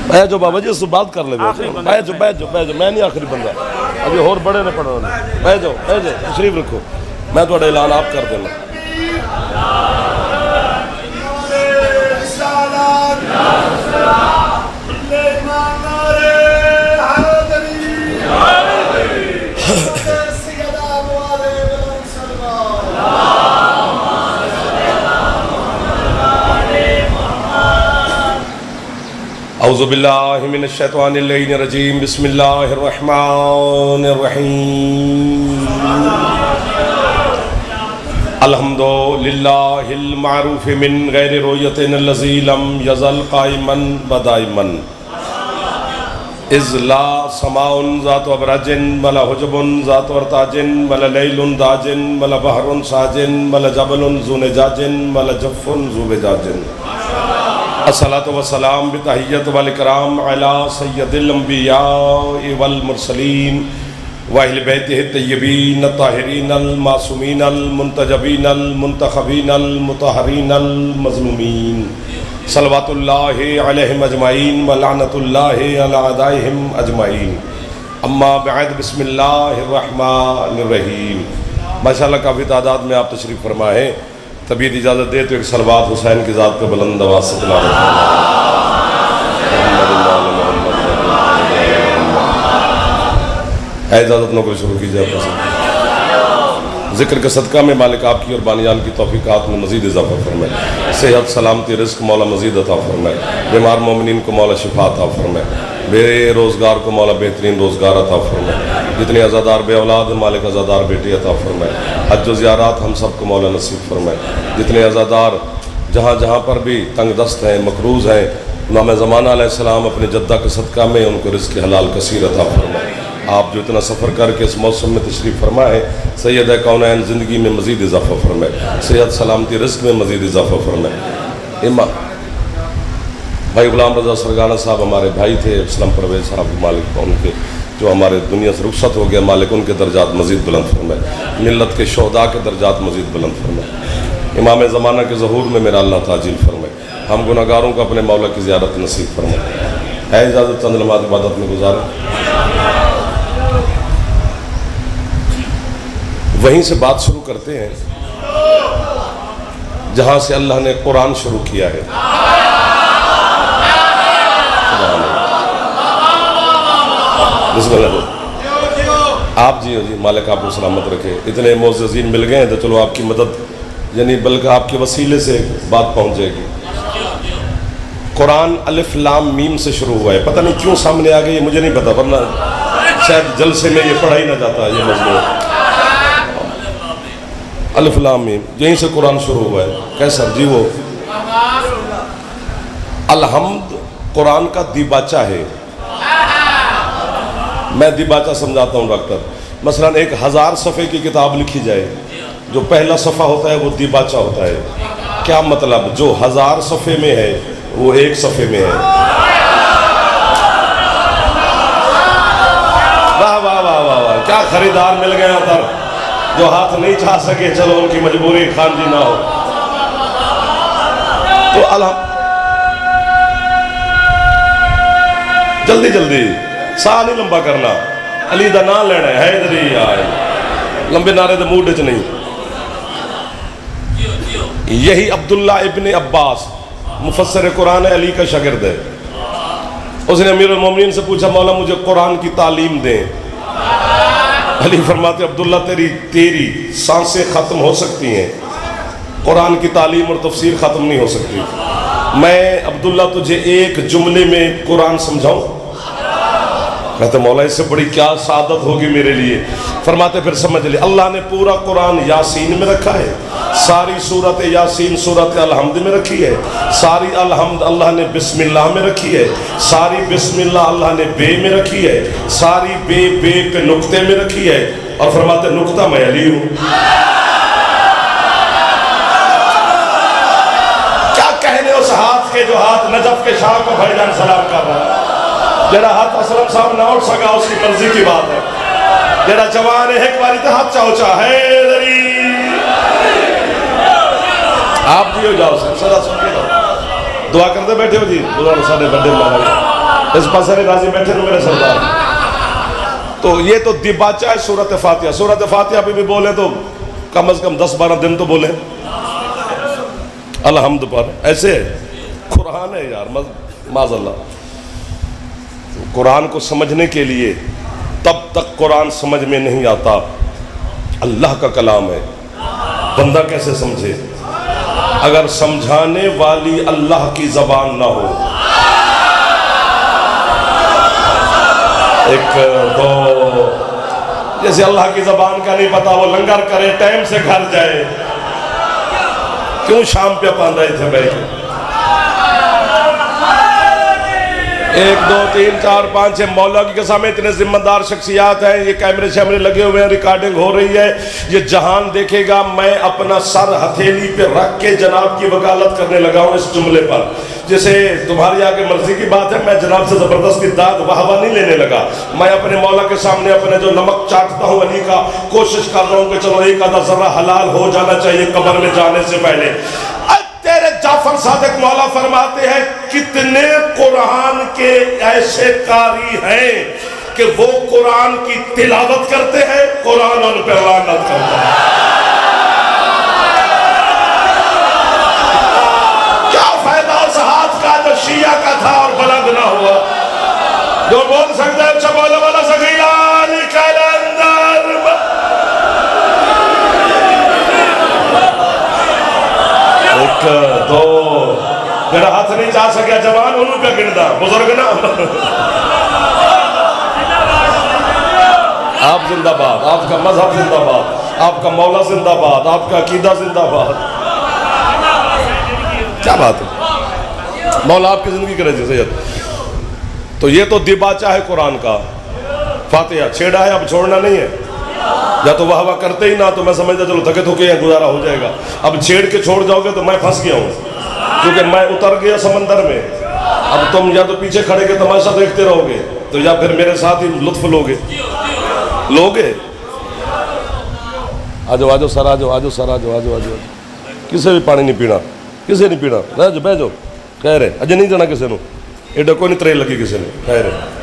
بیٹھ جو بابا جی اس سے بات کر لے بیٹھ جو میں نہیں آخری بندہ ابھی اور بڑے نے پڑھنا بیٹھ جاؤ تشریف رکھو میں تھوڑا اعلان آپ کر دینا اعوذ باللہ من الشیطان الرجیم بسم اللہ الرحمن الرحیم الحمدللہ المعروف من غیر رویت الذی لم یزل قائما بدائما اذ لا سماء ذات ابراج ولا حجب ذات ورتاج ولا لیل داج ولا بحر ساج ولا جبل ذو نجاج ولا جف ذو بجاج الصلاة والسلام بتحیت والاکرام علی سید الانبیاء والمرسلین واہل بیتہ الطیبین الطاہرین المعصومین المنتجبین المنتخبین المطہرین المظلومین صلوات اللہ علیہم اجمعین ولعنت اللہ علی اعدائہم اجمعین اما بعد بسم اللہ الرحمن الرحیم ماشاءاللہ کافی تعداد میں آپ تشریف فرما ہے طبیعت اجازت دے تو ایک صلوات حسین کی ذات پہ بلند آواز سے تلاوت ہے اجازت نوکری شروع کیجئے آپ ذکر کے صدقہ میں مالک آپ کی اور بانیان کی توفیقات میں مزید اضافہ فرمائے صحت سلامتی رزق مولا مزید عطا فرمائے بیمار مومنین کو مولا شفا عطا فرمائے بے روزگار کو مولا بہترین روزگار عطا فرمائے جتنے عزادار بے اولاد مالک عزادار بیٹی عطا فرمائے حج و زیارات ہم سب کو مولا نصیب فرمائے جتنے عزادار جہاں جہاں پر بھی تنگ دست ہیں مقروض ہیں امام زمانہ علیہ السلام اپنے جدہ کے صدقہ میں ان کو رزق حلال کثیر عطا فرمائے آپ جو اتنا سفر کر کے اس موسم میں تشریف فرما ہے سید کونین زندگی میں مزید اضافہ فرمائے صحت سلامتی رزق میں مزید اضافہ فرمائے بھائی غلام رضا سرگانہ صاحب ہمارے بھائی تھے اسلام پرویز صاحب مالک ان کے جو ہمارے دنیا سے رخصت ہو گیا مالک ان کے درجات مزید بلند فرمائے ملت کے شہداء کے درجات مزید بلند فرمائے امام زمانہ کے ظہور میں میرا اللہ تعجیل فرمائے ہم گناہگاروں کو اپنے مولا کی زیارت نصیب فرمائے ہے اجازت چند لمحات عبادت میں گزاریں وہیں سے بات شروع کرتے ہیں جہاں سے اللہ نے قرآن شروع کیا ہے بسم اللہ آپ جی مالک آپ کو سلامت رکھے اتنے معززین مل گئے ہیں تو چلو آپ کی مدد یعنی بلکہ آپ کے وسیلے سے بات پہنچ جائے گی قرآن الف لام میم سے شروع ہوا ہے پتہ نہیں کیوں سامنے آ گئی مجھے نہیں پتا ورنہ شاید جلسے میں یہ پڑھا ہی نہ جاتا یہ مضمون الف لام میم یہیں سے قرآن شروع ہوا ہے کیسا جی وہ الحمد قرآن کا دیباچہ ہے میں دیباچہ سمجھاتا ہوں ڈاکٹر مثلا 1000 صفحے کی کتاب لکھی جائے جو پہلا صفحہ ہوتا ہے وہ دیباچہ ہوتا ہے کیا مطلب جو 1000 صفحے میں ہے وہ 1 صفحے میں ہے واہ واہ واہ واہ واہ کیا خریدار مل گیا ادھر جو ہاتھ نہیں چاہ سکے چلو ان کی مجبوری خان جی نہ ہو تو جلدی ساہ نہیں لمبا کرنا علی دا نام لینا ہے حیدری آئے لمبے نعرے دے موڈ چ نہیں یہی عبداللہ ابن عباس مفسر قرآن ہے علی کا شاگرد ہے اس نے امیر المومنین سے پوچھا مولا مجھے قرآن کی تعلیم دیں علی فرماتے عبداللہ تیری سانسیں ختم ہو سکتی ہیں قرآن کی تعلیم اور تفسیر ختم نہیں ہو سکتی میں عبداللہ تجھے ایک جملے میں قرآن سمجھاؤں کہتے مولا اس سے بڑی کیا سعادت ہوگی میرے لیے فرماتے پھر سمجھ لے اللہ نے پورا قرآن یاسین میں رکھا ہے ساری سورت یاسین سورت الحمد میں رکھی ہے ساری الحمد اللہ نے بسم اللہ میں رکھی ہے ساری بسم اللہ اللہ نے بے میں رکھی ہے ساری بے پہ نقطے میں رکھی ہے اور فرماتے نقطہ میں علی ہوں کیا کہنے اس ہاتھ کے جو ہاتھ نجف کے شاہ کو بھائی جان سلام کر رہا ہے جڑا ہاتھ اسلم صاحب نہ اٹھ سکا اس کی مرضی کی بات ہے جڑا جوان ہے ایک باری تے ہاتھ چاہو چاہ حیدری آپ جی ہو جاؤ سر سدا سن کے جاؤ دعا کرتے بیٹھے ہو جی دعا سارے بڑے مولا اس پاس سارے راضی بیٹھے ہو میرے سردار تو یہ تو دیباچہ ہے سورۃ فاتحہ سورۃ فاتحہ پہ بھی بولے تو کم از کم 10-12 دن تو بولے الحمد پر ایسے قرآن ہے یار معاذ اللہ قرآن کو سمجھنے کے لیے تب تک قرآن سمجھ میں نہیں آتا اللہ کا کلام ہے بندہ کیسے سمجھے اگر سمجھانے والی اللہ کی زبان نہ ہو ایک دو جیسے اللہ کی زبان کا نہیں پتا وہ لنگر کرے ٹائم سے گھر جائے کیوں شام پہ پان رہے تھے بیٹھے 1 2 3 4 5 6 مولا کی قسم اتنے ذمہ دار شخصیات ہیں یہ کیمرے شیمرے لگے ہوئے ہیں ریکارڈنگ ہو رہی ہے یہ جہان دیکھے گا میں اپنا سر ہتھیلی پہ رکھ کے جناب کی وکالت کرنے لگا ہوں اس جملے پر جیسے تمہاری آگے مرضی کی بات ہے میں جناب سے زبردستی داد واہ نہیں لینے لگا میں اپنے مولا کے سامنے اپنے جو نمک چاٹتا ہوں علی کا کوشش کر رہا ہوں کہ چلو ایک آدھا ذرہ حلال ہو جانا چاہیے قبر میں جانے سے پہلے تیرے جعفر صادق مولا فرماتے ہیں کتنے قرآن کے ایسے قاری ہیں کہ وہ قرآن کی تلاوت کرتے ہیں قرآن ان پہ لعنت کرتا ہے کیا فائدہ اس ہاتھ کا جو شیعہ کا تھا اور بلند نہ ہوا جو بول سکتے ہیں اچھا بولے والا سگیلا نکل اندر ایک دو میرا ہاتھ نہیں جا سکیا جوان انہوں پہ گردا بزرگ نا آپ زندہ باد آپ کا مذہب زندہ باد آپ کا مولا زندہ باد آپ کا عقیدہ زندہ باد کیا بات ہے مولا آپ کی زندگی کرے جی سید تو یہ تو دیباچہ ہے قرآن کا فاتحہ چھیڑا ہے اب چھوڑنا نہیں ہے یا تو واہ کرتے ہی نہ تو میں سمجھتا چلو تھکے تھکے ہیں گزارا ہو جائے گا اب چھیڑ کے چھوڑ جاؤ گے تو میں پھنس گیا ہوں کیونکہ میں اتر گیا سمندر میں اب تم یا تو پیچھے کھڑے کے تماشا دیکھتے رہو گے تو یا پھر میرے ساتھ ہی لطف لوگے آجو آجو سر آجو آجو سر آجو آجو آجو کسے بھی پانی نہیں پینا کسے نہیں پینا رہ جو بہ جو کہہ رہے اجے نہیں جانا کسے نو ایڈا کوئی نہیں ترے لگی کسے نے کہہ رہے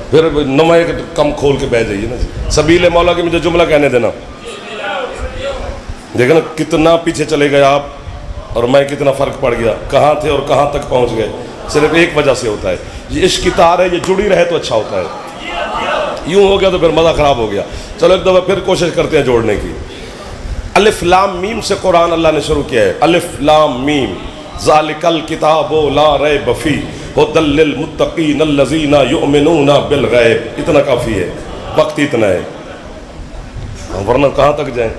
پھر نمہ ایک کم کھول کے بہ جائیے نا سبیل مولا کی مجھے جملہ کہنے دینا دیکھیں نا کتنا پیچھے چلے گئے آپ اور میں کتنا فرق پڑ گیا کہاں تھے اور کہاں تک پہنچ گئے صرف ایک وجہ سے ہوتا ہے یہ عشق کی تار ہے یہ جڑی رہے تو اچھا ہوتا ہے یوں ہو گیا تو پھر مزہ خراب ہو گیا چلو ایک دفعہ پھر کوشش کرتے ہیں جوڑنے کی الف لام میم سے قرآن اللہ نے شروع کیا ہے الف لام میم ذالک الکتاب لا ریب فیہ ھدی للمتقین الذین یؤمنون بالغیب اتنا کافی ہے وقت اتنا ہے ورنہ کہاں تک جائیں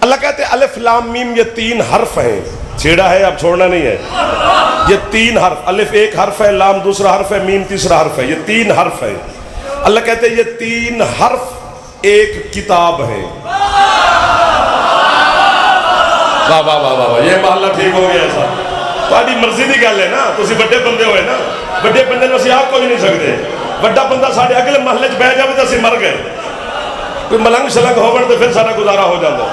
اللہ کہتے ہیں الف لام میم یہ 3 حرف ہیں چھیڑا ہے اب چھوڑنا نہیں ہے یہ 3 حرف الف ایک حرف ہے لام دوسرا حرف ہے میم تیسرا حرف ہے یہ 3 حرف ہیں اللہ کہتے ہیں یہ 3 حرف ایک کتاب ہے واہ واہ واہ واہ یہ محلہ ٹھیک ہو گیا ایسا تاری مرضی دی گل ہے نا تسی بڑے بندے ہوئے نا بڑے بندے نے اسی آپ کو ہی نہیں سکتے بڑا بندہ ساڑھے اگلے محلے چ بہ جاوے تے اسی مر گئے کوئی ملنگ شلنگ ہوون تے پھر سارا گزارا ہو جاتا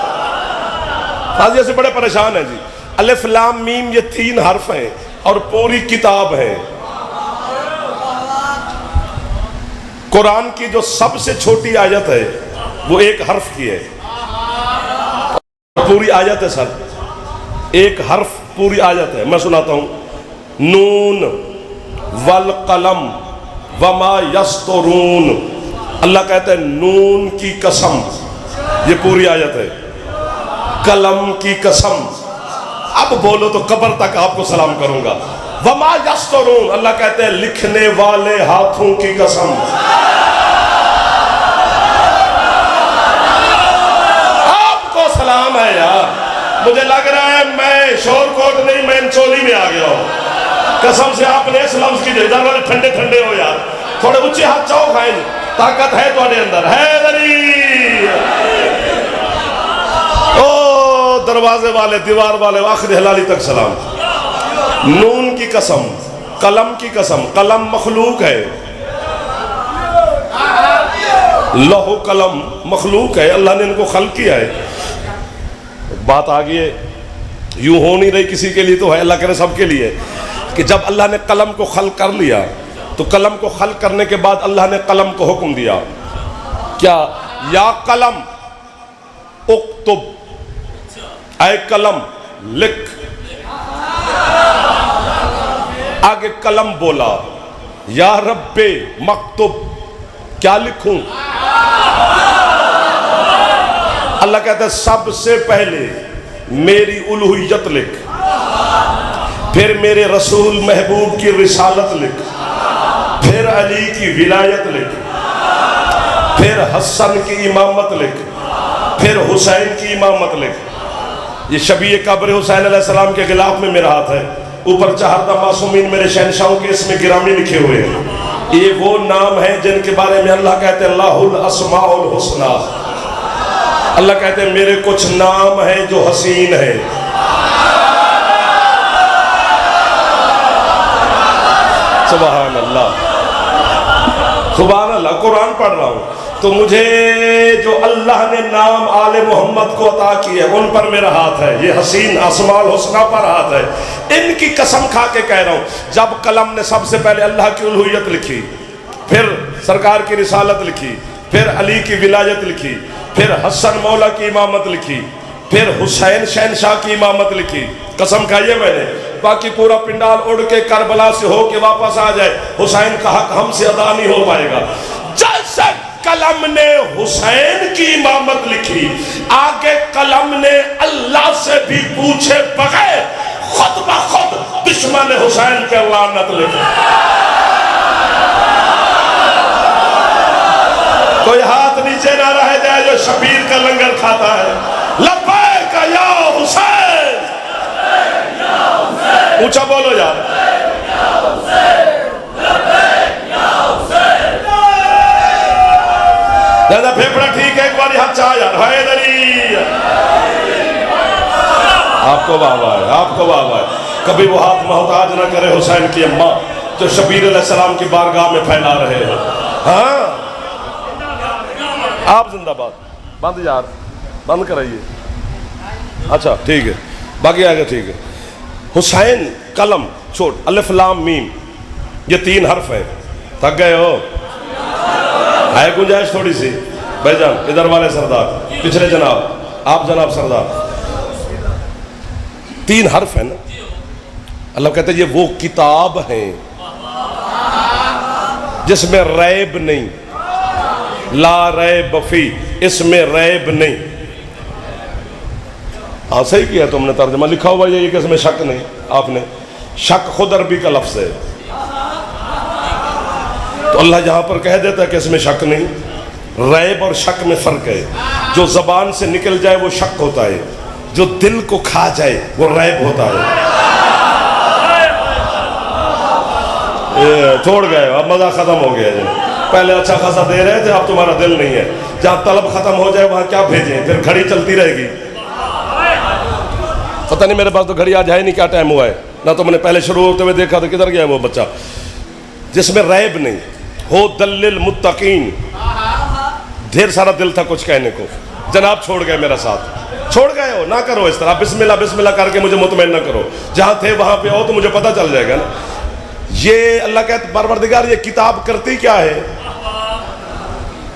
حاجی ایسے بڑے پریشان ہیں جی الف لام میم یہ 3 حرف ہیں اور پوری کتاب ہے قرآن کی جو سب سے چھوٹی آیت ہے وہ 1 حرف کی ہے پوری آیت ہے سر 1 حرف پوری آیت ہے میں سناتا ہوں نون والقلم وما یسطرون اللہ کہتا ہے نون کی قسم یہ پوری آیت ہے قلم کی قسم اب بولو تو قبر تک آپ کو سلام کروں گا وما یسطرون اللہ کہتے ہیں لکھنے والے ہاتھوں کی قسم آپ کو سلام ہے یار مجھے لگ رہا ہے میں شور کوٹ نہیں میں انچولی میں آ گیا ہوں قسم سے آپ نے اس لفظ کی ادھر والے ٹھنڈے ٹھنڈے ہو یار تھوڑے اچھے ہاتھ چاہو کھائیں طاقت ہے تھوڑے اندر حیدری او دروازے والے دیوار والے آخر حلالی تک سلام نون کی قسم قلم کی قسم قلم مخلوق ہے لوح قلم مخلوق ہے اللہ نے ان کو خلق کیا ہے بات آگئی ہے یوں ہو نہیں رہی کسی کے لیے تو ہے، اللہ کرے سب کے لیے، کہ جب اللہ نے قلم کو خلق کر لیا تو قلم کو خلق کرنے کے بعد اللہ نے قلم کو حکم دیا کیا؟ یا قلم اکتب، اے قلم لکھ۔ آگے قلم بولا یا رب مکتب، کیا لکھوں؟ اللہ کہتا ہے سب سے پہلے میری الوہیت لکھ، پھر میرے رسول محبوب کی رسالت لکھ، پھر علی کی ولایت لکھ، پھر حسن کی امامت لکھ، پھر حسین کی امامت لکھ۔ یہ شبیہ قبر حسین علیہ السلام کے غلاف میں میرا ہاتھ ہے، اوپر چہردہ معصومین میرے شہنشاہوں کے اس میں گرامی لکھے ہوئے ہیں۔ یہ وہ نام ہیں جن کے بارے میں اللہ کہتے ہیں اللہ الاسماء الحسنی، اللہ کہتے ہیں میرے کچھ نام ہیں جو حسین ہیں۔ سبحان اللہ، سبحان اللہ۔ قرآن پڑھ رہا ہوں تو مجھے جو اللہ نے نام آل محمد کو عطا کیے ان پر میرا ہاتھ ہے، یہ حسین اسماء الحسنی پر ہاتھ ہے۔ ان کی قسم کھا کے کہہ رہا ہوں، جب قلم نے سب سے پہلے اللہ کی الوہیت لکھی، پھر سرکار کی رسالت لکھی، پھر علی کی ولایت لکھی، پھر حسن مولا کی امامت لکھی، پھر حسین شہنشاہ کی امامت لکھی، قسم کھائیے میں نے، باقی پورا پنڈال اڑ کے کربلا سے ہو کے واپس آ جائے، حسین کا حق ہم سے ادا نہیں ہو پائے گا۔ جیسے قلم نے حسین کی امامت لکھی، آگے قلم نے اللہ سے بھی پوچھے بغیر خود بخود دشمن حسین کے لعنت لکھی۔ کوئی ہاتھ نیچے نہ رہ جائے جو شبیر کا لنگر کھاتا ہے۔ لبیک یا حسین، اونچا بولو یار۔ دادا پھیپڑا ٹھیک ہے، ایک بار ہاتھ چاہ یار، حیدری۔ آپ کو واہ واہ ہے، آپ کو واہ واہ ہے۔ کبھی وہ ہاتھ محتاج نہ کرے حسین کی اماں جو شبیر علیہ السلام کی بارگاہ میں پھیلا رہے ہیں۔ ہاں آپ زندہ باد، بند یار، بند کرائیے۔ اچھا ٹھیک ہے، باقی آگے ٹھیک ہے۔ حسین قلم چھوڑ، الف لام میم، یہ 3 حرف ہیں۔ تھک گئے ہو؟ ہے گنجائش تھوڑی سی؟ بھائی جان ادھر والے سردار، پچھلے جناب، آپ جناب سردار، 3 حرف ہیں نا۔ اللہ کہتے ہیں یہ وہ کتاب ہیں جس میں ریب نہیں، لا ریب فی، اس میں ریب نہیں۔ ہاں صحیح کیا تم نے ترجمہ، لکھا ہوا یہ کہ اس میں شک نہیں، آپ نے شک خود عربی کا لفظ ہے، تو اللہ یہاں پر کہہ دیتا ہے کہ اس میں شک نہیں۔ ریب اور شک میں فرق ہے، جو زبان سے نکل جائے وہ شک ہوتا ہے، جو دل کو کھا جائے وہ ریب ہوتا ہے۔ چھوڑ گئے، اب مزہ ختم ہو گیا ہے، پہلے اچھا خاصا دے رہے تھے، اب تمہارا دل نہیں ہے۔ جہاں طلب ختم ہو جائے وہاں کیا بھیجیں، پھر گھڑی چلتی رہے گی۔ پتہ نہیں میرے پاس تو گھڑی آج ہے نہیں، کیا ٹائم ہوا ہے، نہ تو میں نے پہلے شروع ہوتے ہوئے دیکھا تو کدھر گیا وہ بچہ، جس میں ریب نہیں ہو۔ دل المتقین، ڈھیر سارا دل تھا کچھ کہنے کو، جناب چھوڑ گئے میرا ساتھ، چھوڑ گئے ہو، نہ کرو اس طرح، بسم اللہ بسم اللہ کر کے مجھے مطمئن نہ کرو، جہاں تھے وہاں پہ ہو تو مجھے پتہ چل جائے گا نا۔ یہ اللہ کہتا ہے پروردگار یہ کتاب کرتی کیا ہے؟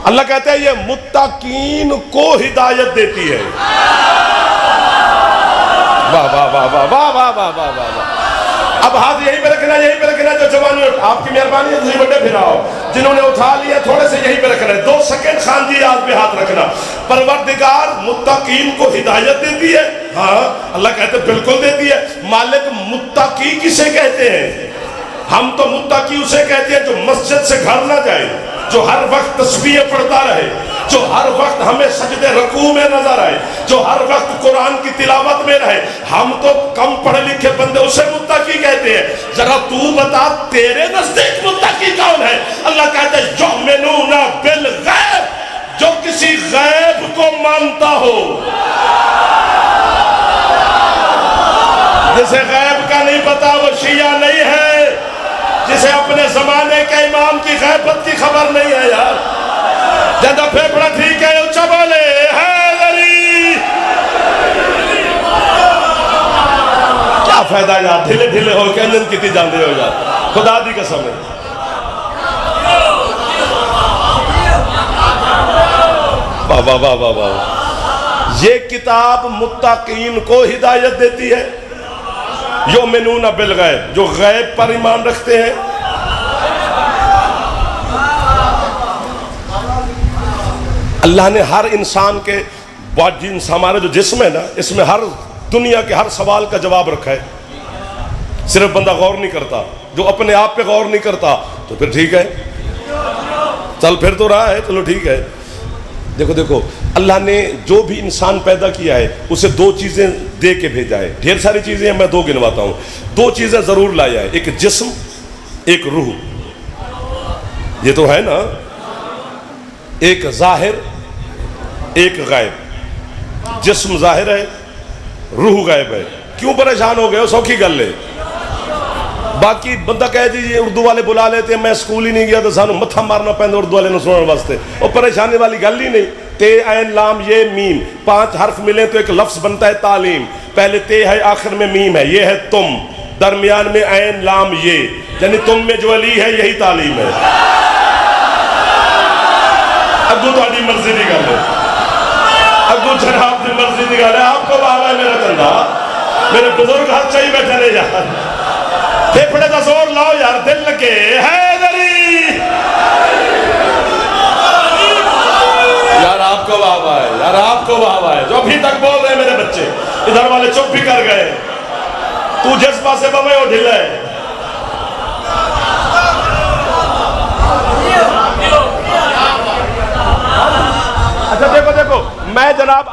اللہ کہتا ہے یہ متقین کو ہدایت دیتی ہے۔ واہ واہ واہ واہ واہ واہ واہ واہ واہ۔ اب ہاتھ یہیں پہ رکھنا، یہیں پہ رکھنا، جو جوانی آپ کی مہربانی ہے تجھے بڑے پھراؤ، جنہوں نے اٹھا لیا تھوڑے سے یہیں پہ رکھنا ہے، 2 سیکنڈ خان جی ہاتھ پہ ہاتھ رکھنا۔ پروردگار متقین کو ہدایت دیتی ہے، ہاں اللہ کہتے ہیں بالکل دیتی ہے۔ مالک متقی کسے کہتے ہیں؟ ہم تو متقی اسے کہتے ہیں جو مسجد سے گھر نہ جائے، جو ہر وقت تسبیح پڑھتا رہے، جو ہر وقت ہمیں سجدے رکوع میں نظر آئے، جو ہر وقت قرآن کی تلاوت میں رہے۔ ہم تو کم پڑھے لکھے بندے اسے متقی کہتے ہیں۔ ذرا تو بتا تیرے نزدیک متقی کون ہے؟ اللہ کہتے ہیں یؤمنون بالغیب، جو کسی غیب کو مانتا ہو، جسے غیب کا نہیں پتا وہ شیعہ نہیں ہے، جسے اپنے زمانے کے امام کی غیبت کی خبر نہیں ہے یار۔ جدہ پھیپڑا ٹھیک ہے، اچھا بولے حیدری۔ فائدہ یار ڈھلے ڈھلے ہو کے انجن کیتی جاندے ہو یار خدا دی قسم ہے واہ واہ واہ واہ واہ یہ کتاب متقین کو ہدایت دیتی ہے یؤمنون بالغیب جو غیب پر ایمان رکھتے ہیں اللہ نے ہر انسان کے ہمارا جو جسم ہے نا اس میں ہر دنیا کے ہر سوال کا جواب رکھا ہے صرف بندہ غور نہیں کرتا جو اپنے آپ پہ غور نہیں کرتا تو پھر ٹھیک ہے چل پھر تو رہا ہے چلو ٹھیک ہے دیکھو دیکھو اللہ نے جو بھی انسان پیدا کیا ہے اسے دو چیزیں دے کے بھیجا ہے ڈھیر ساری چیزیں ہیں میں دو گنواتا ہوں دو چیزیں ضرور لایا ہے ایک جسم ایک روح یہ تو ہے نا ایک ظاہر ایک غائب جسم ظاہر ہے روح غائب ہے کیوں پریشان ہو گئے ہو سوکھی گل ہے باقی بندہ کہہ دیجیے اردو والے بلا لیتے ہیں میں اسکول ہی نہیں گیا تو سانو متھا مارنا پہنتا اردو والے سننے واسطے اور پریشانی والی گل ہی نہیں تے عین لام یہ میم 5 حرف ملیں تو ایک لفظ بنتا ہے تعلیم پہلے تے ہے آخر میں میم ہے یہ ہے تم درمیان میں عین لام یہ یعنی تم میں جو علی ہے یہی تعلیم ہے اگو تہاڈی مرضی دی گل ہے اگو جناب دی مرضی دی گل ہے آپ کو بابا ہے میرا چندہ میرے بزرگ ہاتھ چاہی بیٹھے نہیں یار پھیپڑے دا زور لاؤ یار دل لگے حیدری یار آپ کو بابا ہے یار آپ کو بابا ہے جو ابھی تک بول رہے ہیں میرے بچے ادھر والے چپ بھی کر گئے تو جس پاسے بمے ہو ڈھل ہے اچھا دیکھو دیکھو میں جناب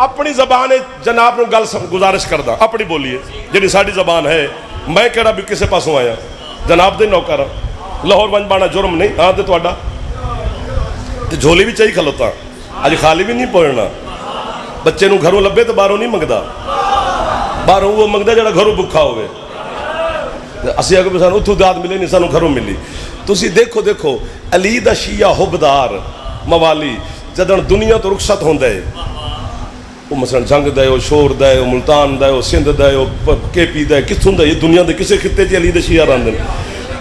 اپنی زبان جناب نو گل گزارش کردہ اپنی بولیے جنہی ساڑھی زبان ہے میں کہڑا بھی کسے پاسوں آیا جناب دے نوکر لاہور ونج بانا جرم نہیں ہاں دے توڑا جھولی بھی چاہی کھلوتا آج خالی بھی نہیں پوڑنا بچے نو گھروں لبے تو باروں نہیں مگدہ باروں وہ مگدہ جڑا گھروں بکھا ہوئے اسی آگے سانو اتھو داد ملے نہیں سانو گھروں ملی تو اسی دیکھو دیکھو علی دا شیعہ حبدار موالی جدن دنیا تو رخصت ہوں دے وہ مثلا جنگ دے وہ شور دے وہ ملتان دے وہ سندھ دے وہ کے پی دے کس ہوں دے یہ دنیا دے کسے خطے جی علی دے شیعہ رہن دے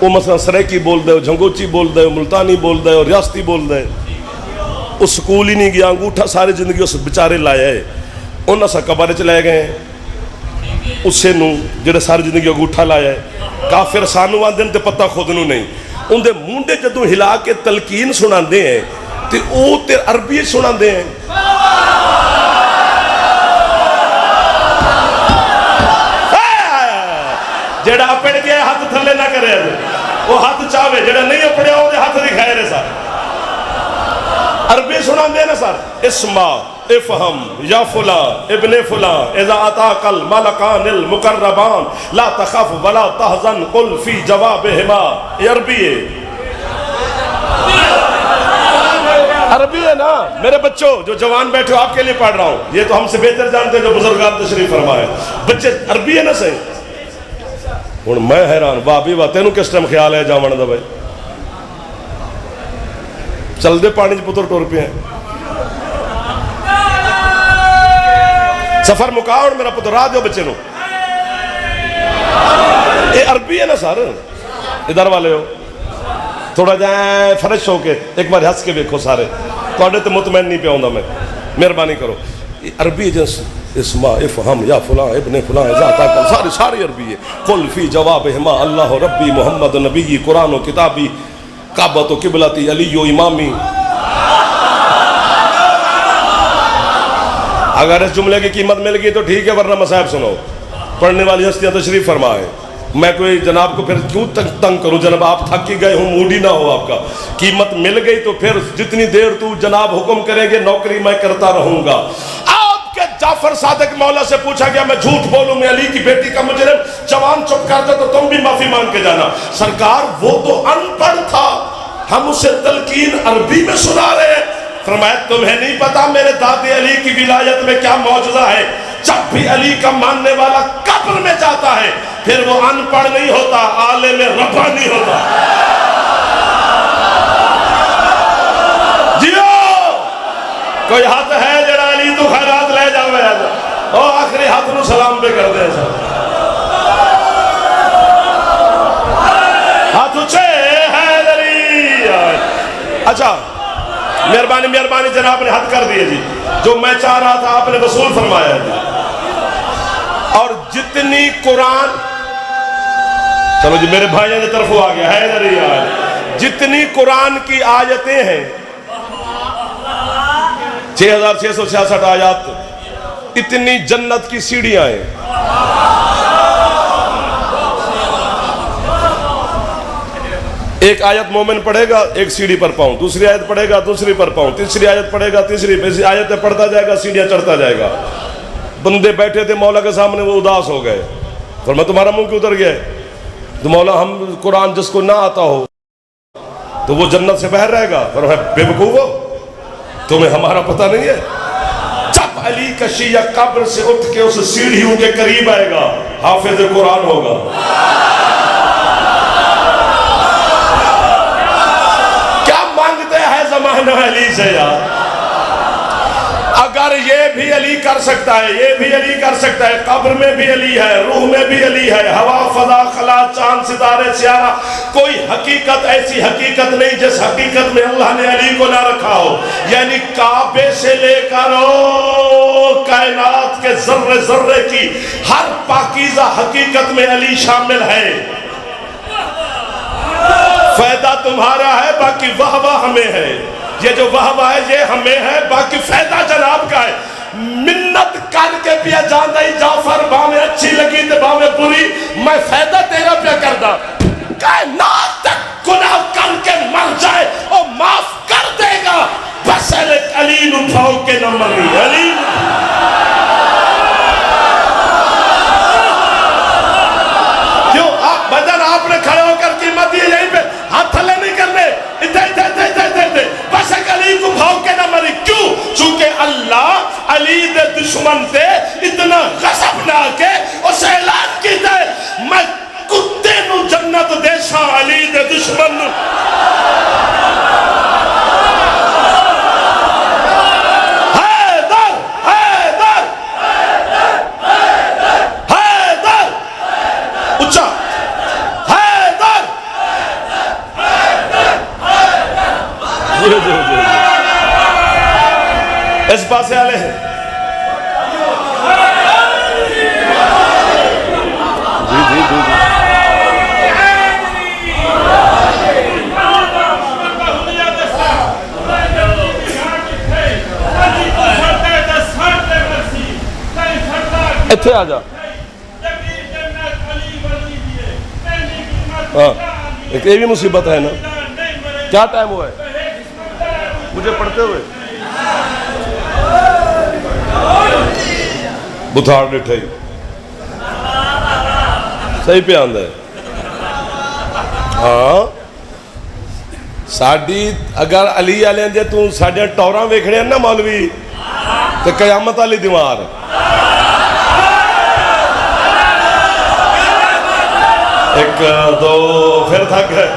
وہ مثلا سریکی بول دے وہ جھنگوچی بول دے وہ ملتانی بول دے وہ ریاستی بول دے وہ سکول ہی نہیں گیا انگوٹھا سارے زندگی اس بچارے لائے ہے انہاں سا قبر چلے گئے اسے نو جڑے ساری زندگی انگوٹھا لائے ہے کافر سانو آندن تے پتہ خود نو نہیں ان دے مونڈے جدوں ہلا کے تلقین سنان دے ہیں تے او تے عربی سنان دے ہیں جڑا اپڑ گیا ہاتھ تھلے نہ کرے وہ ہاتھ چاہوے جڑا نہیں اپڑیا وہ ہاتھ دکھائے رہے سار عربی سنان دے نا سار اسما افہم یا فلاں ابن فلاں اذا اتاک الملکان المقربان لا تخف ولا تحزن قل فی جوابہما یہ عربی ہے عربی ہے نا میرے بچوں جو جوان بیٹھے ہو آپ کے لیے پڑھ رہا ہوں یہ تو ہم سے بہتر جانتے ہیں جو بزرگان تشریف فرمائے بچے عربی ہے نا صحیح ہوں میں حیران واہ بھی واہ تینوں کس ٹائم خیال ہے جاون دا بھائی چل دے پانی پتر ٹور پہ ہیں سفر مکاؤ میرا پتر راہ دیو بچے نو یہ عربی ہے نا سر ادھر والے ہو تھوڑا جائیں فرش ہو کے ایک بار ہنس کے دیکھو سارے تھوڑے تو مطمئن نہیں پہ آؤں میں مہربانی کرو عربی جنس اسما افہم یا فلاں ابن فلاں ذاتا کل ساری عربی ہے قل فی جوابہما اللہ ربی محمد نبی قرآن و کتابی کعبۃ و قبلتی علی و امامی اگر اس جملے کی قیمت مل گئی تو ٹھیک ہے ورنہ مصائب سنو پڑھنے والی ہستیاں تشریف فرمائے میں کوئی جناب کو پھر کیوں تنگ کروں جناب آپ تھک ہی گئے ہوں موڈ ہی نہ ہو آپ کا قیمت مل گئی تو پھر جتنی دیر تو جناب حکم کریں گے نوکری میں کرتا رہوں گا آپ کے جعفر صادق مولا سے پوچھا گیا میں جھوٹ بولوں میں علی کی بیٹی کا مجرم جوان چپ کرتا تو تم بھی معافی مانگ کے جانا سرکار وہ تو ان پڑھ تھا ہم اسے تلقین عربی میں سنا رہے ہیں فرمایا تمہیں نہیں پتا میرے دادی علی کی ولایت میں کیا معجزہ ہے جب بھی علی کا ماننے والا قبر میں جاتا ہے پھر وہ ان پڑھ نہیں ہوتا عالم ربانی ہوتا جیو کوئی ہاتھ ہے جڑا علی تو خیرات لے جاوے اور آخری ہاتھ نو سلام پہ کر دے مہربانی مہربانی جناب نے حد کر دیے جی، جو میں چاہ رہا تھا آپ نے وصول فرمایا جی۔ اور جتنی قرآن، چلو جی میرے بھائیوں کی طرف آ گیا ہے ادھر ہی آج، جتنی قرآن کی آیتیں ہیں 6666 آیات، اتنی جنت کی سیڑھیاں ہیں۔ ایک آیت مومن پڑھے گا ایک سیڑھی پر پاؤں، دوسری آیت پڑھے گا دوسری پر پاؤں، تیسری آیت پڑھے گا تیسری آیتیں پڑھتا جائے گا، سیڑھیاں چڑھتا جائے گا۔ بندے بیٹھے تھے مولا کے سامنے، وہ اداس ہو گئے، فرمایا تمہارا منہ کیوں اتر گیا ہے؟ تو مولا ہم قرآن جس کو نہ آتا ہو تو وہ جنت سے باہر رہے گا۔ فرمایا بے وقوفو، تمہیں ہمارا پتہ نہیں ہے؟ جب علی کا شیعہ قبر سے اٹھ کے اس سیڑھیوں کے قریب آئے گا، حافظ قرآن ہوگا۔ کیا مانگتے ہیں زمانہ علی سے یار؟ اگر یہ بھی علی کر سکتا ہے، یہ بھی علی کر سکتا ہے، قبر میں بھی علی ہے، روح میں بھی علی ہے، ہوا فضا خلا چاند ستارے سیارہ، کوئی حقیقت ایسی حقیقت نہیں جس حقیقت میں اللہ نے علی کو نہ رکھا ہو۔ یعنی کعبے سے لے کر کائنات کے ذرے ذرے کی ہر پاکیزہ حقیقت میں علی شامل ہے۔ فائدہ تمہارا ہے، باقی واہ ہمیں ہے۔ یہ جو واہ ہے یہ ہمیں ہے، باقی فائدہ جناب کا ہے۔ منت کر کے پیا جاندہ ہی جعفر، باہمیں اچھی لگی تے باہمیں بری، میں فائدہ تیرا پیا کردہ۔ کائنات تک گناہ کر کے مر جائے اور معاف کر دے گا، بس علی نو بھاؤ کے نہ مری۔ علی کیوں آپ بدن آپ نے کھڑے ہو کر قیمت دی یہیں پہ ہاتھ تھلے نہیں کرنے، بس ایک علی کو بھاؤ کے نہ مری۔ کیوں؟ چونکہ اللہ علی دے دشمن تے اتنا غضب نہ کے اس اعلان کی دے میں کتے نو جنت دے شاہ علی دے دشمن نو۔ حیدر حیدر حیدر اچھا حیدر۔ اس پاسے آلے ہیں اتھے آ جا۔ ایک یہ بھی مصیبت ہے نا، کیا ٹائم ہوا ہے مجھے پڑھتے ہوئے؟ بتھاڑ ڈٹھائی صحیح پہ آندہ ہے۔ ہاں ساڑھی اگر علی علیہ جے تو ساڑھیاں ٹوراں ویکھڑے ہیں نا مولوی تو قیامت علی دیوار۔ ایک دو پھر تھک گئے۔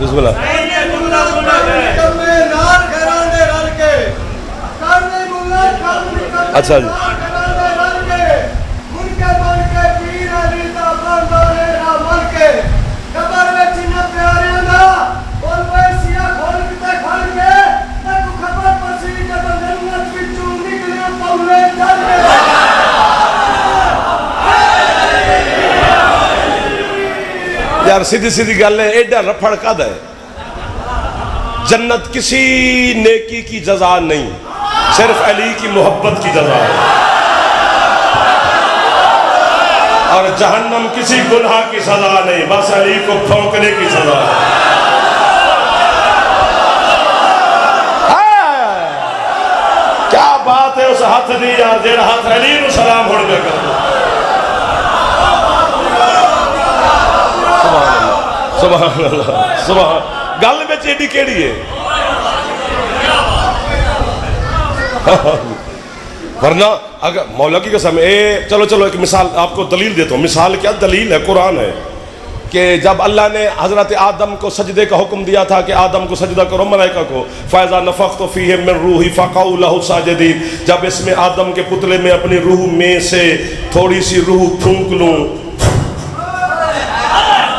بسم اللہ۔ اچھا جی یار سیدھی سیدھی گل ہے، ایڈا رفڑ قد ہے۔ جنت کسی نیکی کی جزا نہیں، صرف علی کی محبت کی جزا ہے، اور جہنم کسی گناہ کی سزا نہیں، بس علی کو پھونکنے کی سزا ہے۔ کیا بات ہے اس ہاتھ دی یار، جیڑا ہاتھ علی نو سلام ہوڑ گیا کر دو۔ سبحان اللہ سبحان۔ گل میں چیڈی کیڑی ہے؟ ورنہ اگر مولا کی قسم چلو ایک مثال آپ کو دلیل دیتا ہوں۔ مثال کیا دلیل ہے؟ قرآن ہے کہ جب اللہ نے حضرت آدم کو سجدے کا حکم دیا تھا کہ آدم کو سجدہ کرو ملائکہ کو، فَإِذَا نَفَخْتُ فِيهِ مِن رُوحِي فَقَعُوا لَهُ سَاجِدِينَ، جب اس میں آدم کے پتلے میں اپنی روح میں سے تھوڑی سی روح پھونک لوں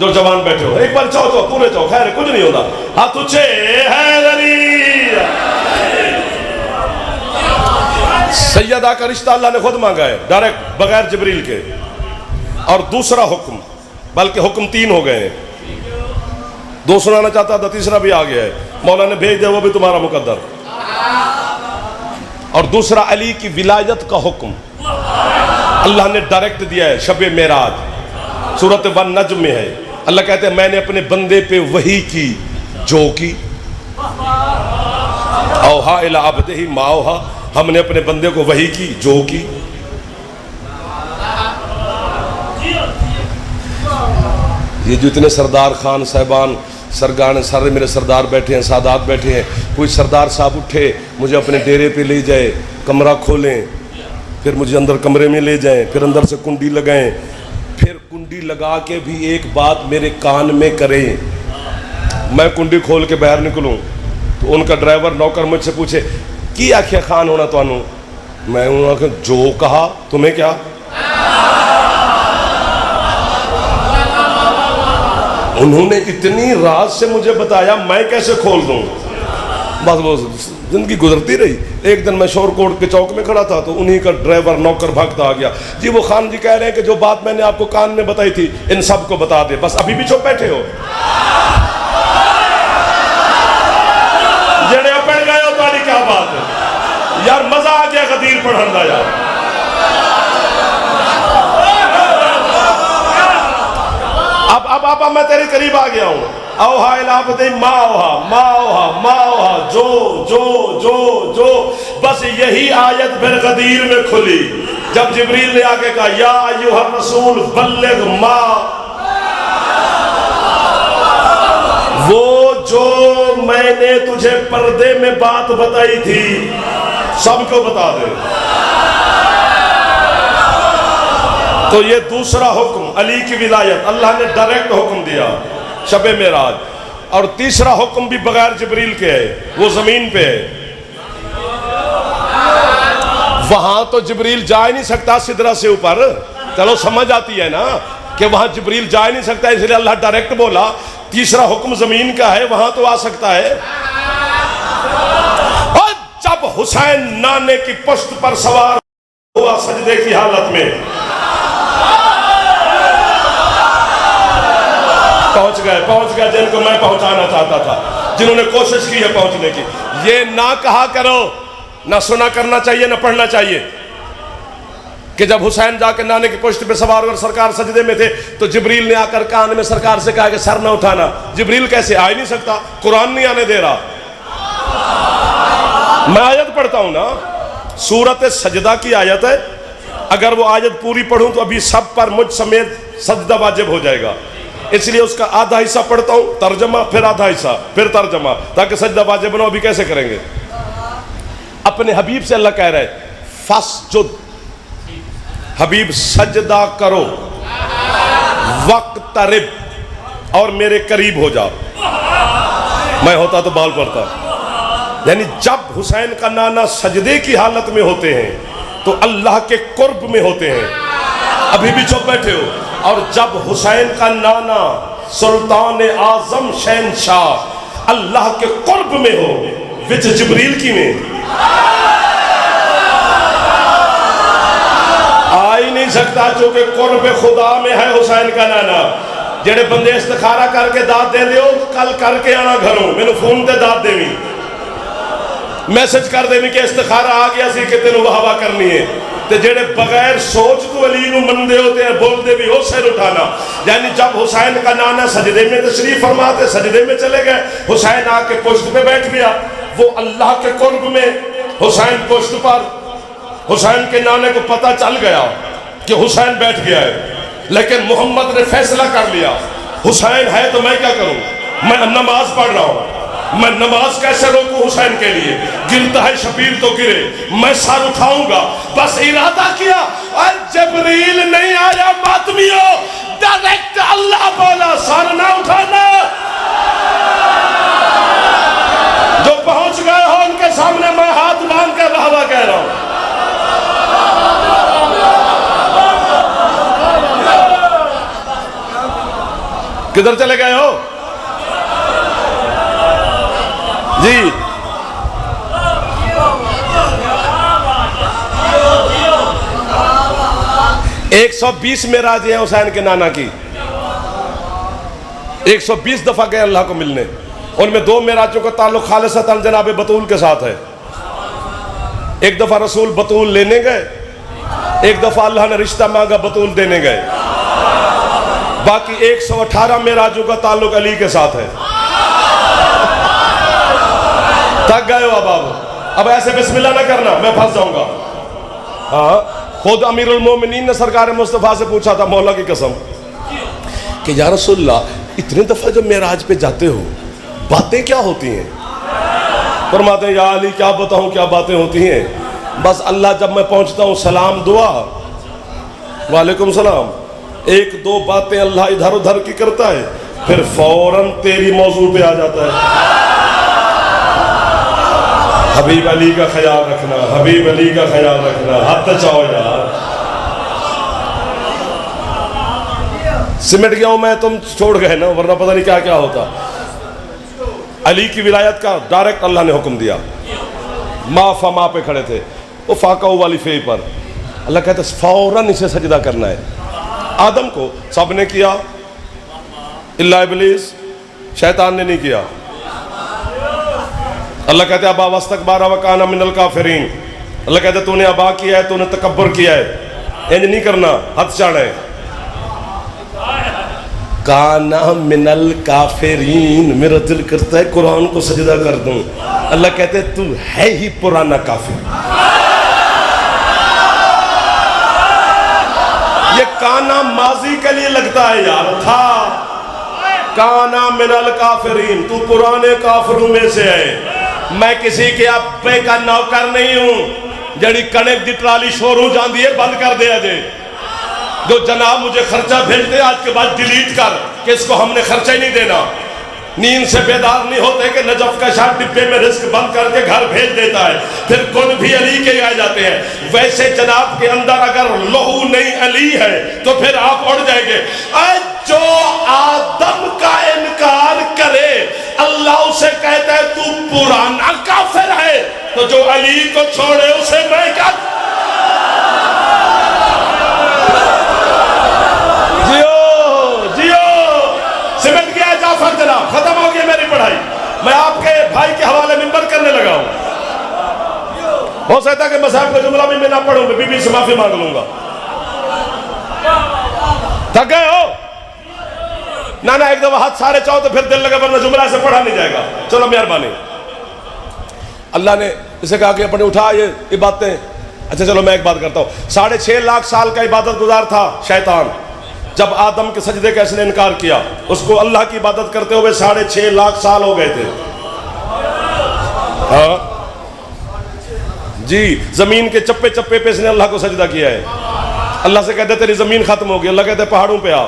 جو جوان بیٹھے ہو ایک بار چاہو چاہو پورے چاہو خیر کچھ نہیں ہوتا ہاتھ اچھے حیدری سیدہ کا رشتہ اللہ نے خود مانگا ہے ڈائریکٹ بغیر جبریل کے اور دوسرا حکم بلکہ حکم 3 ہو گئے ہیں 2 سنانا چاہتا تھا تیسرا بھی آ گیا ہے مولا نے بھیج دیا وہ بھی تمہارا مقدر اور دوسرا علی کی ولایت کا حکم اللہ نے ڈائریکٹ دیا ہے شب معراج سورۃ والنجم میں ہے اللہ کہتے ہیں میں نے اپنے بندے پہ وحی کی جو کی اوہا الی عبدہ ما اوہا ہم نے اپنے بندے کو وحی کی جو کی یہ جو اتنے سردار خان صاحبان سرگان سارے میرے سردار بیٹھے ہیں سادات بیٹھے ہیں کوئی سردار صاحب اٹھے مجھے اپنے ڈیرے پہ لے جائے کمرہ کھولیں پھر مجھے اندر کمرے میں لے جائیں پھر اندر سے کنڈی لگائیں پھر کنڈی لگا کے بھی ایک بات میرے کان میں کریں میں کنڈی کھول کے باہر نکلوں تو ان کا ڈرائیور نوکر مجھ سے پوچھے کی آخیا خان ہونا تو انہوں میں انہوں نے جو کہا تمہیں کیا انہوں نے اتنی راز سے مجھے بتایا میں کیسے کھول دوں بس وہ زندگی گزرتی رہی ایک دن میں شور کوٹ کے چوک میں کھڑا تھا تو انہی کا ڈرائیور نوکر بھاگتا آ گیا جی وہ خان جی کہہ رہے ہیں کہ جو بات میں نے آپ کو کان میں بتائی تھی ان سب کو بتا دے بس ابھی بھی چپ بیٹھے ہو جڑے پڑ گئے ہو تاری کیا بات ہے یار مزہ آ گیا غدیر پڑھن دا یار اب میں تیرے قریب آ گیا ہوں اوہا الی عبدہ ما اوہا ما اوہا ما اوہا جو بس یہی آیت پھر غدیر میں کھلی جب جبریل نے آگے کہا یا ایھا الرسول بلغ ما وہ جو میں نے تجھے پردے میں بات بتائی تھی سب کو بتا دے تو یہ دوسرا حکم علی کی ولایت اللہ نے ڈائریکٹ حکم دیا شب معراج اور تیسرا حکم بھی بغیر جبریل کے ہے وہ زمین پہ ہے وہاں تو جبریل جا ہی نہیں سکتا سدرہ سے اوپر چلو سمجھ آتی ہے نا کہ وہاں جبریل جا ہی نہیں سکتا اس لیے اللہ ڈائریکٹ بولا تیسرا حکم زمین کا ہے وہاں تو آ سکتا ہے اور جب حسین نانے کی پشت پر سوار ہوا سجدے کی حالت میں پہنچ گئے جن کو میں پہنچانا چاہتا تھا جنہوں نے کوشش کی ہے پہنچنے کی یہ نہ کہا کرو نہ سنا کرنا چاہیے نہ پڑھنا چاہیے کہ جب حسین جا کے نانے کی پشت پہ سوار اور سرکار سجدے میں تھے تو جبریل نے آ کر کان میں سرکار سے کہا کہ سر نہ اٹھانا جبریل کیسے آ ہی نہیں سکتا قرآن نہیں آنے دے رہا میں آیت پڑھتا ہوں نا سورۃ سجدہ کی آیت ہے اگر وہ آیت پوری پڑھوں تو ابھی سب پر مجھ سمیت سجدہ واجب ہو جائے گا اس لیے اس کا آدھا حصہ پڑھتا ہوں ترجمہ پھر آدھا حصہ پھر ترجمہ تاکہ سجدہ واجب بنو ابھی کیسے کریں گے اپنے حبیب سے اللہ کہہ رہا ہے فسجد حبیب سجدہ کرو وقترب اور میرے قریب ہو جا میں ہوتا تو بال پڑتا یعنی جب حسین کا نانا سجدے کی حالت میں ہوتے ہیں تو اللہ کے قرب میں ہوتے ہیں ابھی بھی چپ بیٹھے ہو اور جب حسین کا نانا سلطان اعظم شہنشاہ اللہ کے قرب میں ہو وچ جبریل کی میں آ ہی نہیں سکتا چونکہ قرب خدا میں ہے حسین کا نانا جڑے بندے استخارہ کر کے داد دے دیو کل کر کے آنا گھروں میں نے فون تے داد دے بھی میسج کر دے بھی کہ استخارہ آ گیا سی کہ تینوں وہاں کرنی ہے تے جڑے بغیر سوچ تو علی نو مندے ہوتے ہیں بول دے بھی ہو سیر اٹھانا یعنی جب حسین کا نانا سجدے میں تشریف فرماتے سجدے میں چلے گئے حسین آ کے پشت پہ بیٹھ گیا وہ اللہ کے قرب میں حسین پشت پر حسین کے نانے کو پتہ چل گیا کہ حسین بیٹھ گیا ہے لیکن محمد نے فیصلہ کر لیا حسین ہے تو میں کیا کروں میں نماز پڑھ رہا ہوں میں نماز کیسے روکوں حسین کے لیے گرتا ہے شبیر تو گرے میں سر اٹھاؤں گا بس ارادہ کیا اور جبریل نہیں آیا ماتمیوں ڈائریکٹ اللہ بولا سر نہ اٹھانا جو پہنچ گئے ہو ان کے سامنے میں ہاتھ باندھ کر رہا کہہ رہا ہوں کدھر چلے گئے ہو جی؟ 120 معراج ہیں حسین کے نانا کی، 120 دفعہ گئے اللہ کو ملنے، ان میں 2 معراجوں کا تعلق خالصتاً جناب بطول کے ساتھ ہے۔ ایک دفعہ رسول بطول لینے گئے، ایک دفعہ اللہ نے رشتہ مانگا بطول دینے گئے، باقی 118 معراجوں کا تعلق علی کے ساتھ ہے۔ تھک گئے ہو اب ایسے بسم اللہ نہ کرنا، میں پھنس جاؤں گا۔ ہاں، خود امیر المومنین نے سرکار مصطفیٰ سے پوچھا تھا مولا کی قسم کہ یا رسول اللہ اتنے دفعہ جب معراج پہ جاتے ہو باتیں کیا ہوتی ہیں؟ فرماتے ہیں یا علی کیا بتاؤں کیا باتیں ہوتی ہیں، بس اللہ جب میں پہنچتا ہوں سلام دعا وعلیکم السلام، 1-2 باتیں اللہ ادھر ادھر کی کرتا ہے، پھر فوراً تیری موضوع پہ آ جاتا ہے۔ حبیب علی کا خیال رکھنا، حبیب علی کا خیال رکھنا، ہاتھ چاہو یار۔ سمٹ گیا ہوں میں، تم چھوڑ گئے نا، ورنہ پتہ نہیں کیا کیا ہوتا۔ علی کی ولایت کا ڈائریکٹ اللہ نے حکم دیا، ماں فما پہ کھڑے تھے، وہ فاقہ والی فے پر، اللہ کہتا ہے فوراً اسے سجدہ کرنا ہے۔ آدم کو سب نے کیا، اللہ ابلیس شیطان نے نہیں کیا۔ اللہ کہتے ہیں ابا واستکبر وکان من الکافرین، اللہ کہتے ہیں تو نے ابا کیا ہے، تو نے تکبر کیا ہے، انج نہیں کرنا، ہاتھ چاڑھے۔ کانا من الکافرین، میرا دل کرتا ہے قرآن کو سجدہ کر دوں، اللہ کہتے ہیں تو ہے ہی پرانا کافر۔ یہ کانا ماضی کے لیے لگتا ہے یار، تھا کانا من الکافرین، تو پرانے کافروں میں سے ہے۔ میں کسی کے ابے کا نوکر نہیں ہوں جڑی کنک دی ٹرالی شوروں جان دیئے بند کر دیا جے، جو جناب مجھے خرچہ بھیجتے آج کے بعد ڈیلیٹ کر کہ اس کو ہم نے خرچہ ہی نہیں دینا، نیند سے بیدار نہیں ہوتے کہ نجف کا شاہ ڈبے میں رزق بند کر کے گھر بھیج دیتا ہے، پھر گن بھی علی کے آئے جاتے ہیں۔ ویسے جناب کے اندر اگر لہو نہیں علی ہے تو پھر آپ اڑ جائیں گے۔ جو آدم کا انکار کرے اللہ اسے کہتا ہے تو پرانا کافر ہے، تو جو علی کو چھوڑے اسے میں کیا؟ سمٹ گیا جعفر جناب، ختم ہو گئی میری پڑھائی، میں آپ کے بھائی کے حوالے منبر کرنے لگا ہوں۔ ہو سکتا ہے کہ مصحف کا جملہ بھی میں نہ پڑھوں، میں بی بی سے معافی مانگ لوں گا۔ تھک گئے ہو؟ نہ ایک دفعہ ہاتھ سارے چاہو تو پھر دل لگا، ورنہ جملہ سے پڑھا نہیں جائے گا۔ چلو مہربانی، اللہ نے اسے کہا کہ اپنے اٹھا یہ باتیں۔ اچھا چلو میں ایک بات کرتا ہوں، 6.5 لاکھ سال کا عبادت گزار تھا شیطان، جب آدم کے سجدے کا اس نے انکار کیا، اس کو اللہ کی عبادت کرتے ہوئے 6.5 لاکھ سال ہو گئے تھے۔ ہاں جی، زمین کے چپے چپے پہ اس نے اللہ کو سجدہ کیا ہے۔ اللہ سے کہتے تیری زمین ختم ہو گئی، اللہ کہتے پہاڑوں پہ آ،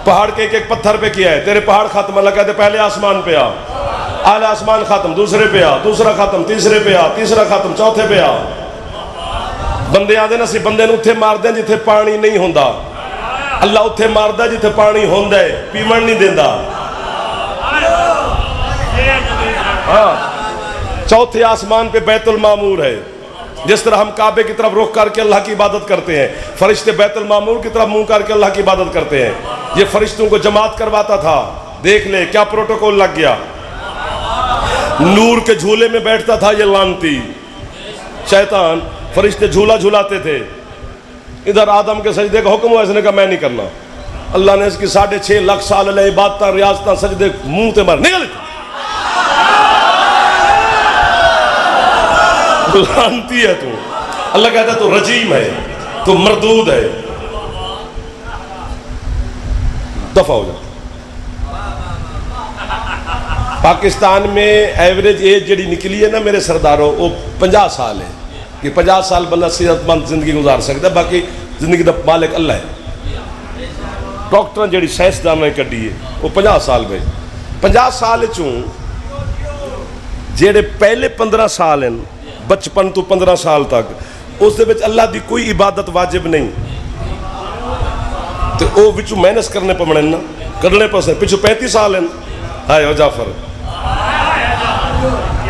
پہاڑ کے ایک پتھر پہ کیا ہے، تیرے پہاڑ ختم، اللہ کہتے پہلے آسمان پہ آ، اعلی آسمان ختم، دوسرے پہ آ، دوسرا ختم، تیسرے پہ آ، تیسرا ختم، چوتھے پہ آ۔ بندے آدھے نا سی بندے نو اتھے مار دیں جتھے پانی نہیں ہوندا، اللہ اتھے ماردہ جتھے پانی ہوندا ہے، پیمن نہیں دیندہ۔ ہاں، چوتھے آسمان پہ بیت المعمور ہے، جس طرح ہم کعبے کی طرف رخ کر کے اللہ کی عبادت کرتے ہیں، فرشتے بیت المعمور کی طرف منہ کر کے اللہ کی عبادت کرتے ہیں۔ یہ فرشتوں کو جماعت کرواتا تھا، دیکھ لے کیا پروٹوکول لگ گیا۔ نور کے جھولے میں بیٹھتا تھا یہ لانتی شیطان، فرشتے جھولا جھولاتے تھے، ادھر آدم کے سجدے کا حکم ہوا، اس نے کہا میں نہیں کرنا۔ اللہ نے اس کی 6.5 لاکھ سال علیہ عبادتاں ریاضتاں سجدے منہ تے مار نکل، لانتی ہے تو۔ اللہ کہتا ہے تو رجیم ہے، تو مردود ہے، دفع ہو جا۔ پاکستان میں ایوریج ایج جڑی نکلی ہے نا میرے سرداروں، وہ 50 سال ہے، کہ 50 سال بندہ صحت مند زندگی گزار سکتا ہے، باقی زندگی دا مالک اللہ ہے۔ ڈاکٹر جڑی سائنسدان نے کڈی ہے وہ 50 سال میں، 50 سال چوں جڑے پہلے 15 سال ہیں بچپن تو 15 سال تک، اس دے وچ اللہ دی کوئی عبادت واجب نہیں، تو وہ بچوں محنت کرنے پہ مڑے نا کرنے پہ پچھو 35 سال ہیں ہائے ہو جعفر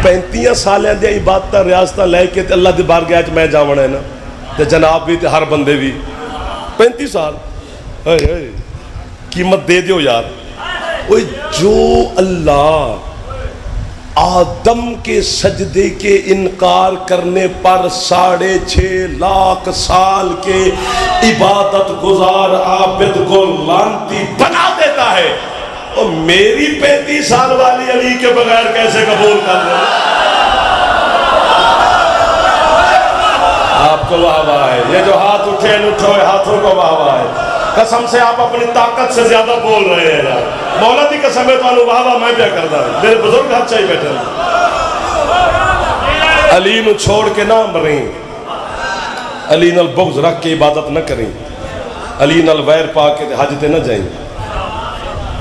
35 سال ہیں دیا عبادتہ ریاستہ لے کے اللہ دی بارگاہ میں جاونا ہے نا تے جناب بھی تے ہر بندے بھی 35 سال قیمت دے دیو یار. جو اللہ آدم کے سجدے کے انکار کرنے پر 6.5 لاکھ سال کے عبادت گزار عابد کو لعنتی بنا دیتا ہے، اور میری 35 سال والی علی کے بغیر کیسے قبول کر لیں؟ آپ کو واہ واہ ہے. یہ جو ہاتھ اٹھے اٹھو ہاتھوں کو واہ واہ ہے. قسم سے آپ اپنی طاقت سے زیادہ بول رہے ہیں یار. مولا دی قسم ہے تو انو واہ واہ میں پیا کردا ہوں. میرے بزرگ ہاتھ چاہی بیٹھے ہیں. علی نو چھوڑ کے نہ مریں، علی نال بغض رکھ کے عبادت نہ کریں، علی نال ویر پا کے حج تے نہ جائیں،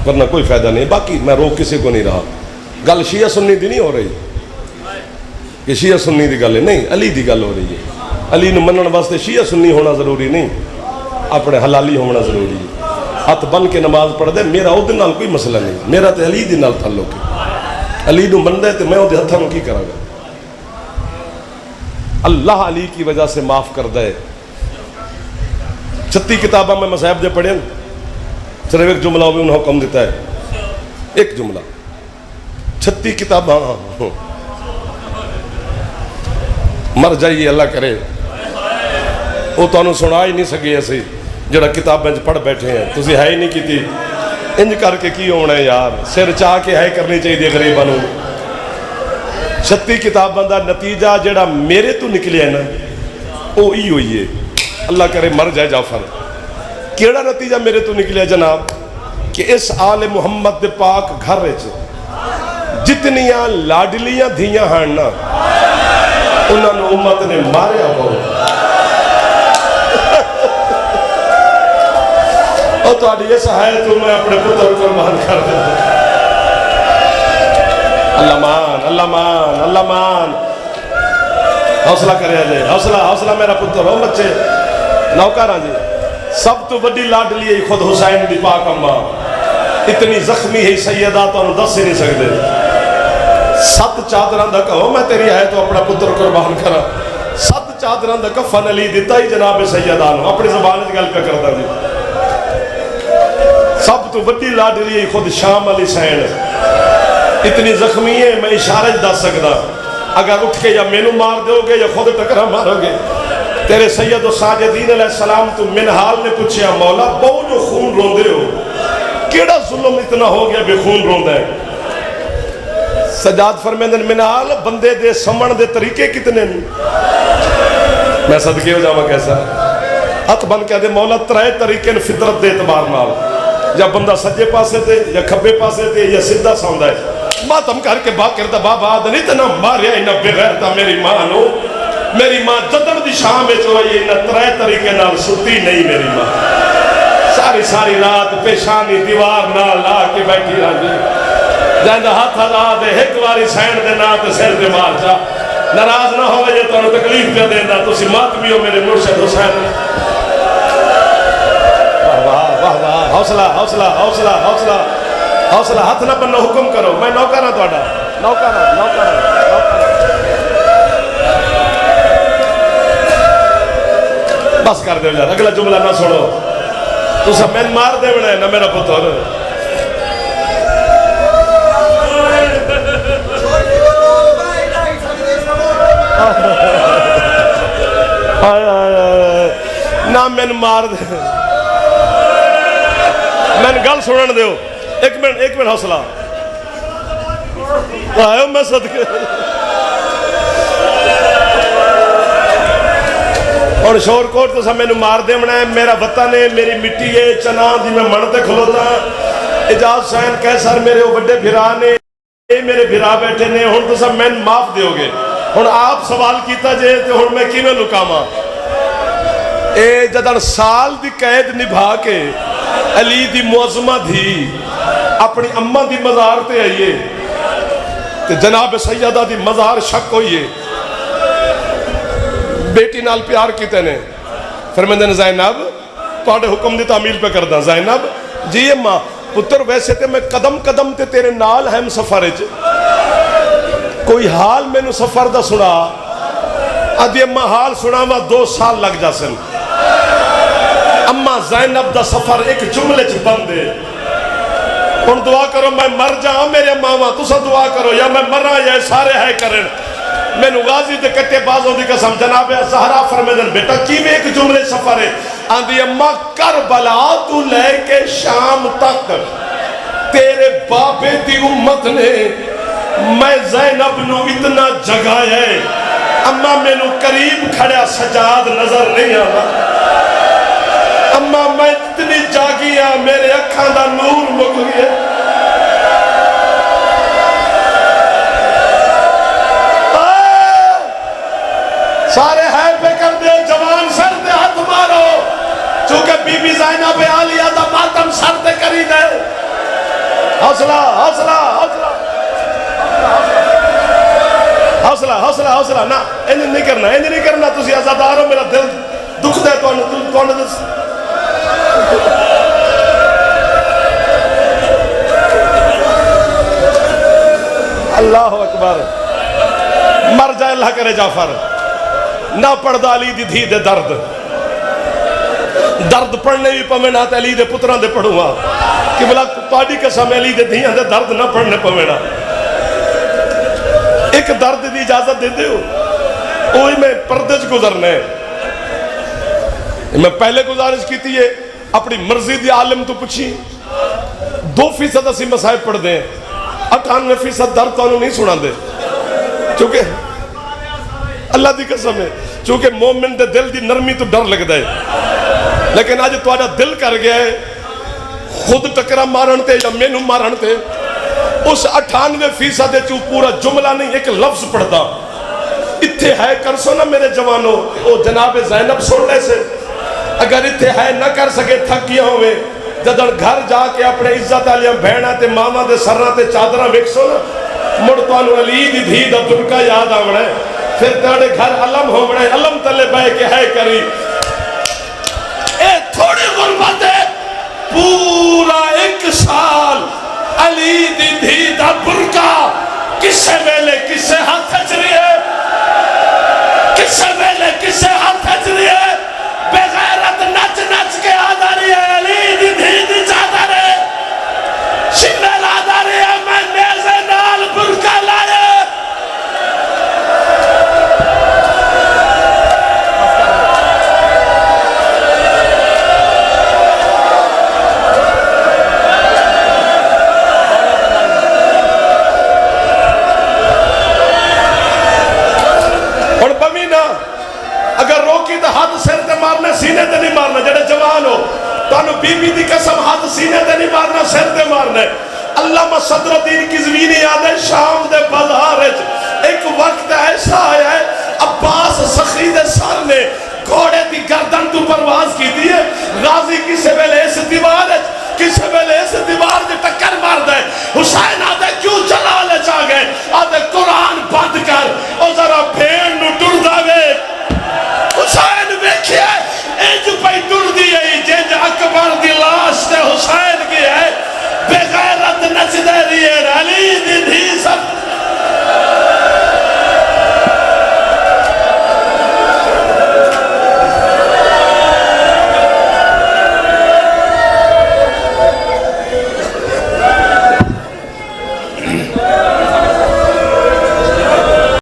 ورنہ کوئی فائدہ نہیں. باقی میں روک کسی کو نہیں رہا. گل شیعہ سنی دی نہیں ہو رہی کہ شیعہ سنی دی گل ہے، نہیں علی دی گل ہو رہی ہے. علی نو منن واسطے شیعہ سنی ہونا ضروری نہیں، اپنے حلالی ہونا ضروری ہے. ہاتھ بن کے نماز پڑھ دے، میرا او دے نال کوئی مسئلہ نہیں، میرا تے علی دی نال تعلق ہے. علی نو من دے تے میں او دے ہتھاں نوں کی کراں گا. اللہ علی کی وجہ سے معاف کر دے. 36 کتاباں میں مذاہب دے پڑھیں، صرف ایک جملہ بھی انہوں حکم دیتا ہے، ایک جملہ. 36 کتاباں مر جائیے اللہ کرے، وہ تو انہوں سنا ہی نہیں سکے ایسے جڑا کتابیں پڑھ بیٹھے ہیں. تسی ہے ہی نہیں کی تھی انج کر کے کی ہونا ہے یار. سر چاہ کے ہے کرنی چاہیے غریبانوں. 36 کتاباں دا نتیجہ جڑا میرے تو نکلے ہے نا وہ ہی ہوئی ہے. اللہ کرے مر جائے جعفر. کیڑا نتیجہ میرے تو نکلے جناب کہ اس آل محمد دے پاک گھر جتنیاں لاڈلیاں دھیاں ہیں نا انہوں نے امت نے ماریا ہو. اور تو آڈی ایسا ہے تو میں اپنے پتر کو مان کر دیں. اللہ مان اللہ مان اللہ مان. حوصلہ کرے جائے، حوصلہ میرا پتر ہو بچے نوکاراں جی. سب تو بڑی لاڈلی ہے خود حسین دی پاک اماں. اتنی زخمی ہے سیدہ تو انہوں دس ہی نہیں سکتے. 7 چادران دا کہو میں تیری ہے تو اپنا پتر قربان کرا. 7 چادران دا کفن علی دیتا ہی جناب سیدان اپنی زبان گل پہ کرتا دی. سب تو بڑی لاڈلی ہے خود شام علی حسین. اتنی زخمی ہے میں اشارہ دس سکتا. اگر اٹھ کے یا مینو مار دو گے یا خود ٹکرا مارو گے. تیرے سید و ساجدین علیہ السلام تو منحال نے پوچھیا مولا بہو جو خون روندے ہو کیڑا ظلم اتنا ہو گیا بے خون روندہ ہے. سجاد فرمیندن منحال بندے دے سمن دے طریقے کتنے ہیں. میں صدقے ہو جاؤں کیسا ہاتھ بن کے دے مولا 3 طریقے فطرت دے اعتبار نال. یا بندہ سجے پاسے تے یا کھبے پاسے تے یا سدھا سوندا ہے. ماتم کر کے باقر دا بابا آدھن اتنا ماریا انہا بغیرتا میری ماں نو. میری ماں جدر دی شام میں جو ہے انہا 3 طریقے نال ستی نہیں. میری ماں ساری رات پیشانی دیوار نال لا کے بیٹھی رہی. جہاں ہاتھ ہزار دے ایک واری سین دے نا تے سر دے مار جا. ناراض نہ ہوئے جے تو انہوں تکلیف پہ دینا تو سی ماتمی ہو میرے مرشد حسین. حوصلہ حوصلہ حوصلہ حوصلہ حوصلہ. ہاتھ نہ بننا حکم کرو. میں نوکرہ تو اڈا نوکرہ. بس کر دے یار اگلا جملہ نہ سنو. تو سب میں مار دے بڑے نہ میرا پتر. نہ میں مار دے. میں گل سنن دیو. ایک منٹ حوصلہ. آئے میں صدقے اور شور کوٹ تو سب میں مار دے بنا ہے. میرا وطن ہے میری مٹی ہے چنان دی میں منتے کھلوتا. اجاز حسین کیسر میرے وہ بڑے بھرا نے میرے بھرا بیٹھے نے. ہن تو سب میں معاف دیو گے. ہن آپ سوال کیتا جے تو ہن میں کیویں لکاواں. اے جدن سال دی قید نبھا کے علی دی معظمہ دھی اپنی اماں دی مزار تے آئیے تے جناب سیدہ دی مزار شک ہوئیے. بیٹی نال پیار کیتے نے. فرمیندن زینب تواڈے حکم دی تعمیل پہ کردا زینب جی اماں پتر ویسے تے میں قدم قدم تے تیرے نال ہم سفر وچ کوئی حال مینوں سفر دا سنا ادی اماں حال سناواں 2 سال لگ جاسن اماں زینب دا سفر ایک جملے چ بندے ہن دعا کرو میں مر جاؤں میرے ماما تسا دعا کرو یا میں مرا یا سارے ہے کرن مینوں غازی تے کٹے بازوں دی قسم جناب زہرا فرمیدن بیٹا کیویں ایک جملے سفر ہے آندی اماں کربلا تو لے کے شام تک تیرے بابے دی امت نے میں زینب نو اتنا جگایا ہے اماں مینوں قریب کھڑیا سجاد نظر نہیں آوا اماں میں اتنی جاگیا میرے اکھاں دا نور مک گیا سارے ہے پہ کر دے جوان سر دے ہاتھ مارو چونکہ بی بی زینب عالیہ دا ماتم سر دے کری دے حوصلہ حوصلہ حوصلہ حوصلہ حوصلہ حوصلہ نا انج نہیں کرنا تسی آزادار ہو میرا دل دکھ دے تو اللہ اکبر مر جائے اللہ کرے جعفر نہ پڑھدا علی دی دھی دے درد درد پڑھنے بھی پوینا تے علی دے پتران دے پڑھوا کہ بلا تواڈی قسم علی دے دھیاں دے درد نہ پڑھنے پوینا ایک درد دی اجازت دے دیو اوہی میں پردے چ گزرنے میں پہلے گزارش کی تھی ہے اپنی مرضی دی عالم تو پوچھی 2% اسی مسائب پڑھ دیں 98% درد تو انہوں نہیں سنا دے چونکہ اللہ دی قسم ہے چونکہ مومن دے دل دی نرمی تو ڈر لگ دے لیکن آج تو آجا دل کر گیا ہے خود ٹکرہ مارن تے یا مینو مارن تے اس 98% چو پورا جملہ نہیں ایک لفظ پڑھتا اتھے ہے کر سو نا میرے جوانوں او جناب زینب سننے سے اگر اتھے ہے نہ کر سکے تھکیا ہوئے جدر گھر جا کے اپنے عزت علیہ بہنہ تے ماما دے سرہ تے چادرہ ویکسو نا مڑتوانو علی دی دھی دا دلکا یاد آوڑے پھر تاڑے گھر علم ہوڑے علم تلے بے کے ہے کری اے تھوڑی غربت ہے پورا 1 سال علی دی دھی دا برکا کسے ویلے کسے ہاتھ اجری ہے کسے ویلے کسے ہاتھ اجری ہے بغیرت نچ نچ کے آدھاری ہے علی دی دھی دی چادر ہے شنل آدھاری ہے میں نیزے نال برکا لائے اگر روکی تو ہاتھ سر تے مارنا سینے تے نہیں مارنا جڑے جوان ہو تو بی بی دی قسم ہاتھ سینے تے نہیں مارنا سر تے مارنا علامہ صدر الدین قزوینی یاد ہے شام دے بازار ایک وقت ایسا آیا ہے عباس سخی دے سر نے گھوڑے دی گردن تو پرواز کی دی ہے غازی کسے ویلے اس دیوار